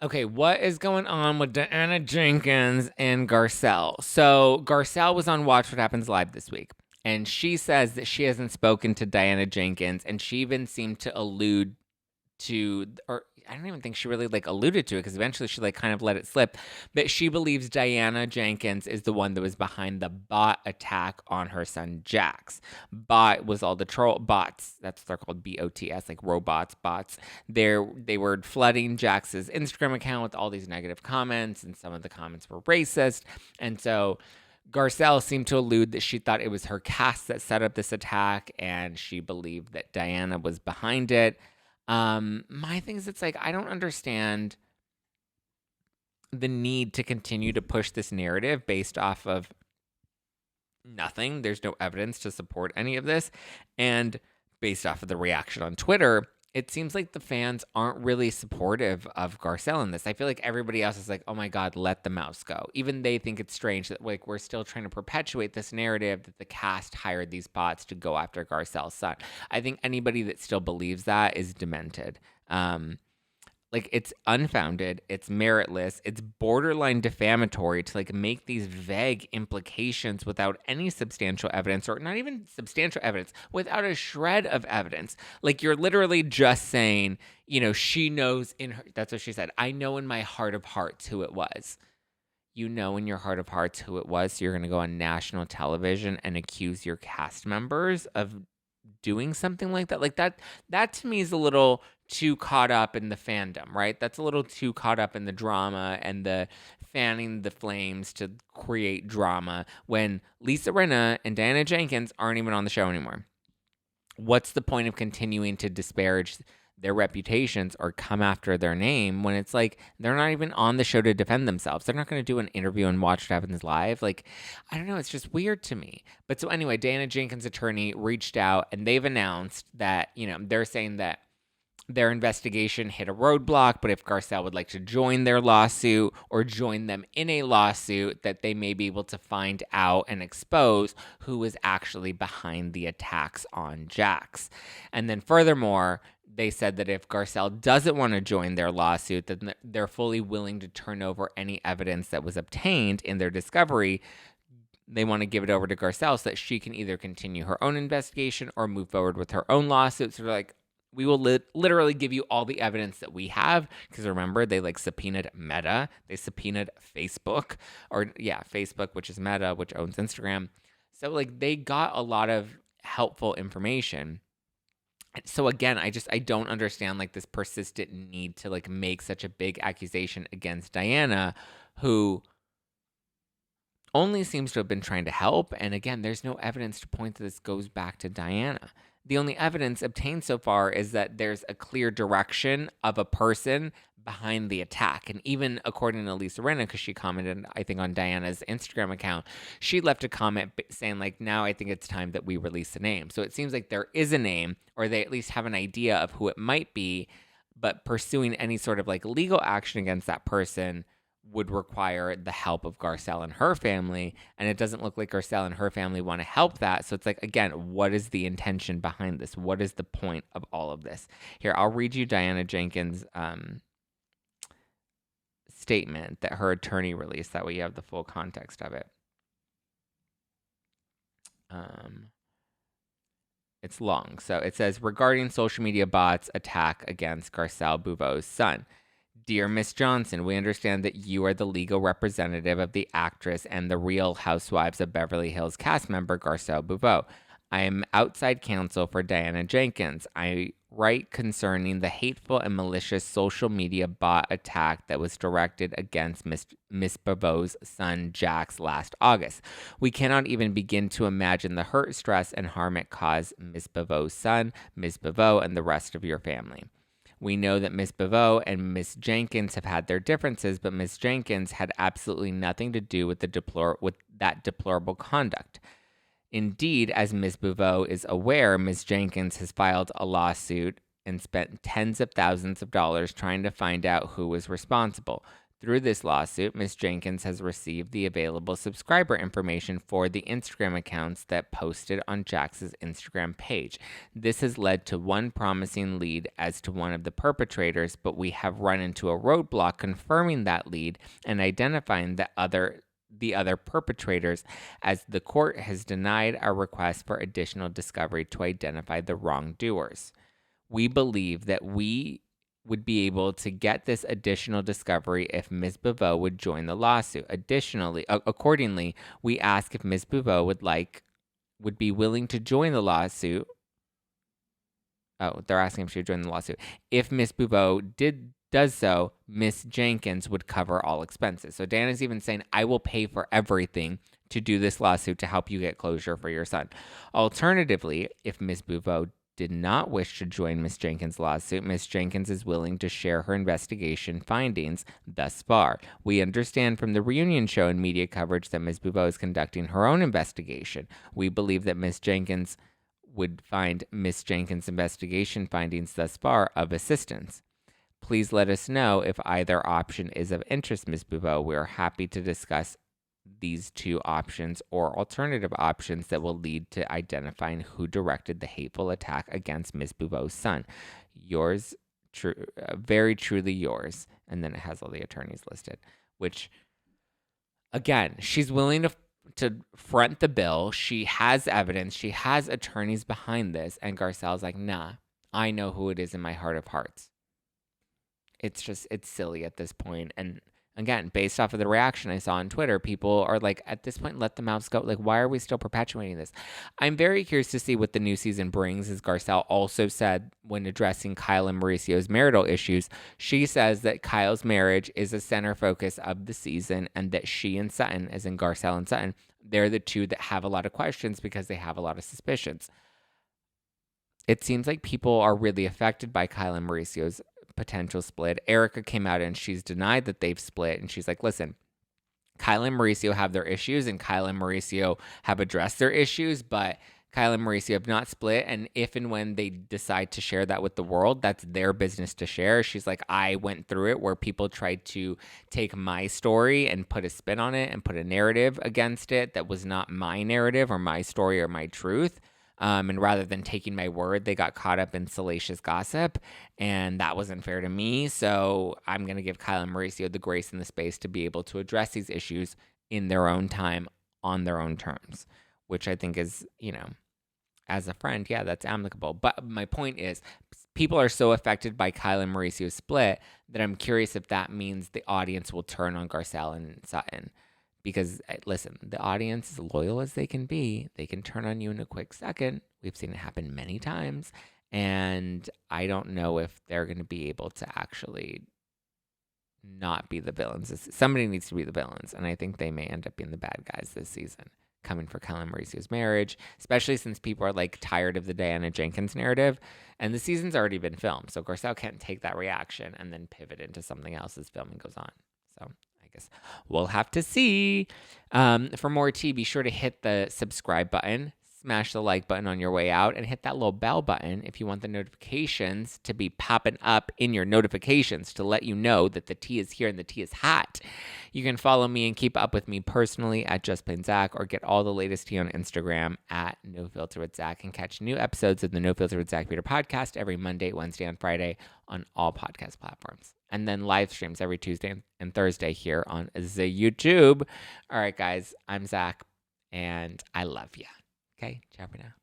Okay, what is going on with Diana Jenkins and Garcelle? So Garcelle was on Watch What Happens Live this week, and she says that she hasn't spoken to Diana Jenkins, and she even seemed to allude to, or I don't even think she really like alluded to it because eventually she like kind of let it slip. But she believes Diana Jenkins is the one that was behind the bot attack on her son Jax. Bot was all the troll bots. That's what they're called, BOTS, like robots, bots. They were flooding Jax's Instagram account with all these negative comments, and some of the comments were racist. And so Garcelle seemed to allude that she thought it was her cast that set up this attack, and she believed that Diana was behind it. My thing is, it's like, I don't understand the need to continue to push this narrative based off of nothing. There's no evidence to support any of this. And based off of the reaction on Twitter, it seems like the fans aren't really supportive of Garcelle in this. I feel like everybody else is like, oh my God, let the mouse go. Even they think it's strange that like we're still trying to perpetuate this narrative that the cast hired these bots to go after Garcelle's son. I think anybody that still believes that is demented. Like, it's unfounded, it's meritless, it's borderline defamatory to like make these vague implications without any substantial evidence, or not even substantial evidence, without a shred of evidence. Like, you're literally just saying, she knows in her, that's what she said, I know in my heart of hearts who it was. You know in your heart of hearts who it was, so you're going to go on national television and accuse your cast members of doing something like that. Like, that to me is a little too caught up in the fandom, right? That's a little too caught up in the drama and the fanning the flames to create drama when Lisa Rinna and Diana Jenkins aren't even on the show anymore. What's the point of continuing to disparage their reputations or come after their name when it's like they're not even on the show to defend themselves? They're not going to do an interview and Watch What Happens Live. Like, I don't know. It's just weird to me. But so anyway, Diana Jenkins' attorney reached out and they've announced that, they're saying that their investigation hit a roadblock, but if Garcelle would like to join their lawsuit or join them in a lawsuit, that they may be able to find out and expose who was actually behind the attacks on Jax. And then furthermore, they said that if Garcelle doesn't want to join their lawsuit, then they're fully willing to turn over any evidence that was obtained in their discovery. They want to give it over to Garcelle so that she can either continue her own investigation or move forward with her own lawsuit. So they're like, we will literally give you all the evidence that we have. Because remember, they like subpoenaed Meta. They subpoenaed Facebook. Facebook, which is Meta, which owns Instagram. So like they got a lot of helpful information. So again, I don't understand like this persistent need to like make such a big accusation against Diana, who only seems to have been trying to help. And again, there's no evidence to point that this goes back to Diana. The only evidence obtained so far is that there's a clear direction of a person behind the attack. And even according to Lisa Rinna, because she commented, I think, on Diana's Instagram account, she left a comment saying, like, now I think it's time that we release a name. So it seems like there is a name, or they at least have an idea of who it might be, but pursuing any sort of like legal action against that person would require the help of Garcelle and her family, and it doesn't look like Garcelle and her family want to help that. So it's like, again, what is the intention behind this? What is the point of all of this? Here, I'll read you Diana Jenkins' statement that her attorney released. That way you have the full context of it. It's long. So it says, regarding social media bots attack against Garcelle Beauvaux's son. Dear Miss Johnson, we understand that you are the legal representative of the actress and the Real Housewives of Beverly Hills cast member Garcelle Beauvaux. I am outside counsel for Diana Jenkins. I write concerning the hateful and malicious social media bot attack that was directed against Miss Beauvaux's son Jax last August. We cannot even begin to imagine the hurt, stress, and harm it caused Miss Beauvaux's son, Miss Beauvaux, and the rest of your family. We know that Miss Beauvaux and Miss Jenkins have had their differences, but Miss Jenkins had absolutely nothing to do with that deplorable conduct. Indeed, as Miss Beauvaux is aware, Miss Jenkins has filed a lawsuit and spent tens of thousands of dollars trying to find out who was responsible. Through this lawsuit, Ms. Jenkins has received the available subscriber information for the Instagram accounts that posted on Jax's Instagram page. This has led to one promising lead as to one of the perpetrators, but we have run into a roadblock confirming that lead and identifying the other perpetrators, as the court has denied our request for additional discovery to identify the wrongdoers. We believe that we would be able to get this additional discovery if Ms. Bouveau would join the lawsuit. Additionally, accordingly, we ask if Ms. Bouveau would be willing to join the lawsuit. Oh, they're asking if she would join the lawsuit. If Ms. Bouveau does so, Ms. Jenkins would cover all expenses. So Dan is even saying, I will pay for everything to do this lawsuit to help you get closure for your son. Alternatively, if Ms. Bouveau did not wish to join Ms. Jenkins' lawsuit, Ms. Jenkins is willing to share her investigation findings thus far. We understand from the reunion show and media coverage that Ms. Bouveau is conducting her own investigation. We believe that Ms. Jenkins would find Ms. Jenkins' investigation findings thus far of assistance. Please let us know if either option is of interest, Ms. Bouveau. We are happy to discuss these two options or alternative options that will lead to identifying who directed the hateful attack against Ms. Bouveau's son. Yours, very truly yours. And then it has all the attorneys listed, which, again, she's willing to front the bill. She has evidence. She has attorneys behind this. And Garcelle's like, nah, I know who it is in my heart of hearts. It's silly at this point. And again, based off of the reaction I saw on Twitter, people are like, at this point, let the mouse go. Like, why are we still perpetuating this? I'm very curious to see what the new season brings, as Garcelle also said when addressing Kyle and Mauricio's marital issues. She says that Kyle's marriage is a center focus of the season, and that she and Sutton, as in Garcelle and Sutton, they're the two that have a lot of questions because they have a lot of suspicions. It seems like people are really affected by Kyle and Mauricio's potential split. Erica came out and she's denied that they've split, and she's like, listen, Kyle and Mauricio have their issues and Kyle and Mauricio have addressed their issues, but Kyle and Mauricio have not split, and if and when they decide to share that with the world, that's their business to share. She's like, I went through it where people tried to take my story and put a spin on it and put a narrative against it that was not my narrative or my story or my truth. And rather than taking my word, they got caught up in salacious gossip, and that wasn't fair to me. So I'm going to give Kyle and Mauricio the grace and the space to be able to address these issues in their own time, on their own terms, which I think is, as a friend, yeah, that's amicable. But my point is, people are so affected by Kyle and Mauricio's split that I'm curious if that means the audience will turn on Garcelle and Sutton. Because, listen, the audience, as loyal as they can be, they can turn on you in a quick second. We've seen it happen many times. And I don't know if they're going to be able to actually not be the villains. Somebody needs to be the villains. And I think they may end up being the bad guys this season, coming for Kyle and Mauricio's marriage, especially since people are tired of the Diana Jenkins narrative. And the season's already been filmed. So Garcelle can't take that reaction and then pivot into something else as filming goes on. So guess we'll have to see. For more tea, be sure to hit the subscribe button, smash the like button on your way out, and hit that little bell button if you want the notifications to be popping up in your notifications to let you know that the tea is here and the tea is hot. You can follow me and keep up with me personally at Just Plain Zack, or get all the latest tea on Instagram at No Filter with Zack, and catch new episodes of the No Filter with Zack Peter podcast every Monday, Wednesday, and Friday on all podcast platforms. And then live streams every Tuesday and Thursday here on the YouTube. All right, guys, I'm Zack, and I love you. Okay, ciao for now.